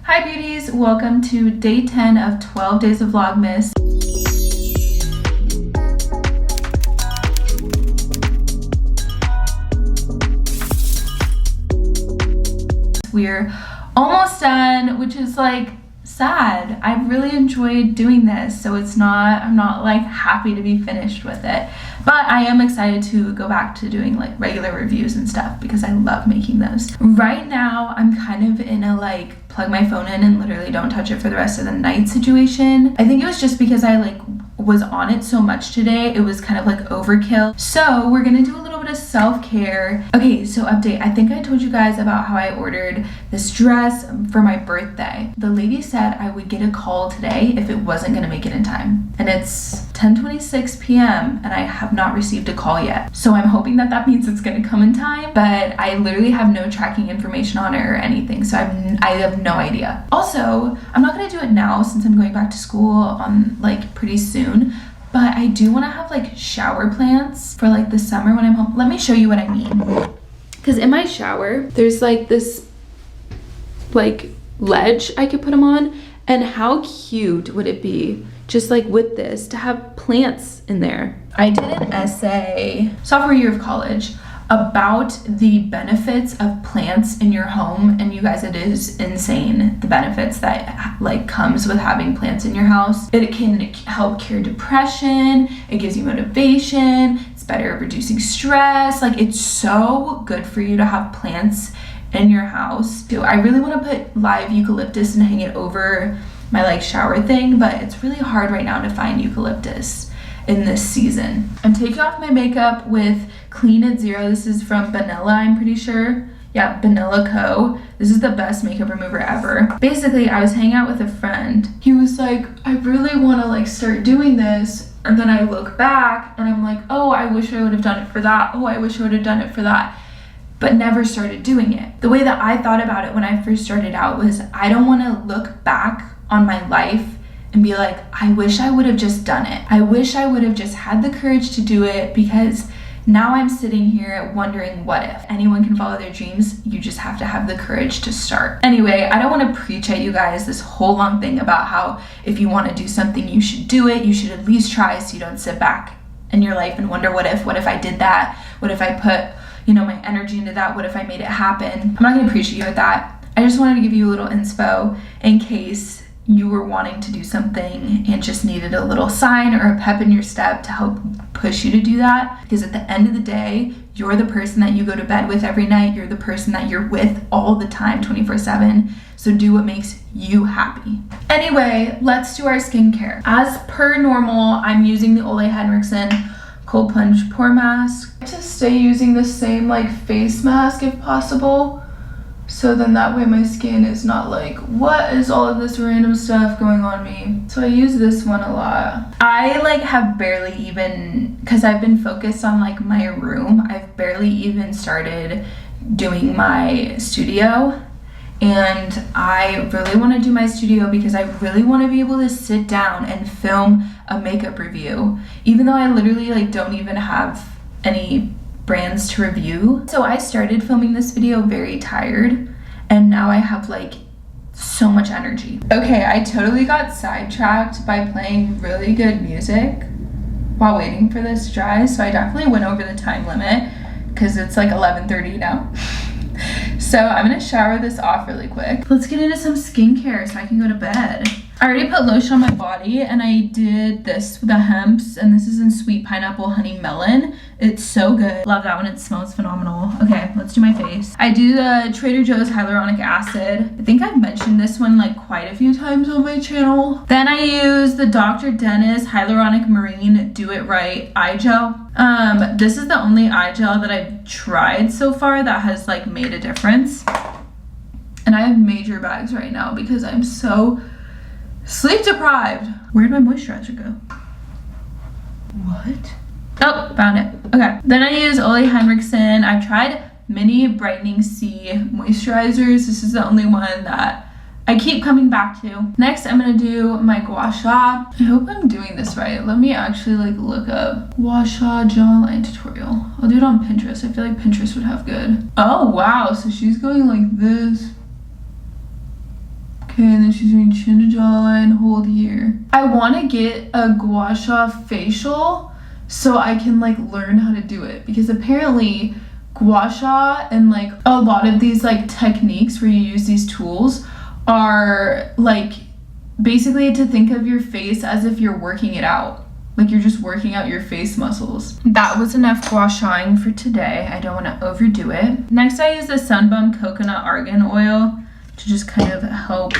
Hi beauties, welcome to day 10 of 12 days of Vlogmas. We're almost done, which is like sad. I've really enjoyed doing this, so I'm not like happy to be finished with it, but I am excited to go back to doing like regular reviews and stuff because I love making those. Right now I'm kind of in a like plug my phone in and literally don't touch it for the rest of the night situation. I think it was just because I like was on it so much today, it was kind of like overkill. So we're gonna do a little bit of self-care. Okay, so update. I think I told you guys about how I ordered this dress for my birthday. The lady said I would get a call today if it wasn't gonna make it in time. And it's 10:26 p.m. and I have not received a call yet. So I'm hoping that that means it's gonna come in time, but I literally have no tracking information on it or anything. So I have no idea. Also, I'm not gonna do it now since I'm going back to school on like pretty soon, but I do want to have like shower plants for like the summer when I'm home. Let me show you what I mean. Because in my shower, there's like this like ledge I could put them on, and how cute would it be just like with this to have plants in there. I did an essay sophomore year of college about the benefits of plants in your home, and you guys, it is insane the benefits that like comes with having plants in your house. It can help cure depression, it gives you motivation, it's better at reducing stress. Like, it's so good for you to have plants in your house. So I really want to put live eucalyptus and hang it over my like shower thing, but it's really hard right now to find eucalyptus in this season. I'm taking off my makeup with Clean at Zero. This is from Vanilla, I'm pretty sure. Yeah, Vanilla Co. This is the best makeup remover ever. Basically, I was hanging out with a friend. He was like, I really want to like start doing this. And then I look back and I'm like, oh, I wish I would have done it for that. Oh, I wish I would have done it for that. But never started doing it. The way that I thought about it when I first started out was, I don't want to look back on my life and be like, I wish I would have just done it. I wish I would have just had the courage to do it, because now I'm sitting here wondering what if. Anyone can follow their dreams, you just have to have the courage to start. Anyway, I don't want to preach at you guys this whole long thing about how if you want to do something, you should do it. You should at least try, so you don't sit back in your life and wonder what if I did that? What if I put, you know, my energy into that? What if I made it happen? I'm not going to preach at you with that. I just wanted to give you a little inspo in case you were wanting to do something and just needed a little sign or a pep in your step to help push you to do that. Because at the end of the day, you're the person that you go to bed with every night. You're the person that you're with all the time, 24/7. So do what makes you happy. Anyway, let's do our skincare. As per normal, I'm using the Ole Henriksen Cold Plunge Pore Mask. To stay using the same like face mask if possible, so then that way my skin is not like, what is all of this random stuff going on me? So I use this one a lot. I like have barely even, because I've been focused on like my room, I've barely even started doing my studio. And I really want to do my studio because I really want to be able to sit down and film a makeup review, even though I literally like don't even have any brands to review. So I started filming this video very tired, and now I have like so much energy. Okay, I totally got sidetracked by playing really good music while waiting for this to dry, so I definitely went over the time limit because it's like 11:30 now. So I'm gonna shower this off really quick. Let's get into some skincare so I can go to bed. I already put lotion on my body, and I did this with the hemps, and this is in Sweet Pineapple Honey Melon. It's so good. Love that one. It smells phenomenal. Okay, let's do my face. I do the Trader Joe's hyaluronic acid. I think I've mentioned this one like quite a few times on my channel. Then I use the Dr. Dennis Hyaluronic Marine Do It Right eye gel. This is the only eye gel that I've tried so far that has like made a difference. And I have major bags right now because I'm so sleep deprived. Where'd my moisturizer go? What? Oh, found it. Okay. Then I use Ole Henriksen. I've tried mini brightening C moisturizers. This is the only one that I keep coming back to. Next, I'm gonna do my gua sha. I hope I'm doing this right. Let me actually like look up gua sha jawline tutorial. I'll do it on Pinterest. I feel like Pinterest would have good. Oh wow, so she's going like this. Okay, and then she's doing chin to jawline, hold here. I want to get a gua sha facial so I can like learn how to do it, because apparently gua sha and like a lot of these like techniques where you use these tools are like basically to think of your face as if you're working it out. Like you're just working out your face muscles. That was enough gua shaing for today. I don't want to overdo it. Next, I use the Sunbum Coconut Argan Oil to just kind of help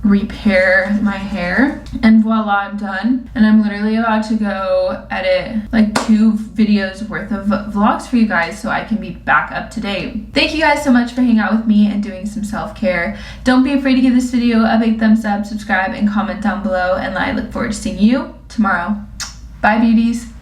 repair my hair. And voila, I'm done. And I'm literally about to go edit like 2 videos worth of vlogs for you guys so I can be back up to date. Thank you guys so much for hanging out with me and doing some self-care. Don't be afraid to give this video a big thumbs up, subscribe, and comment down below. And I look forward to seeing you tomorrow. Bye, beauties.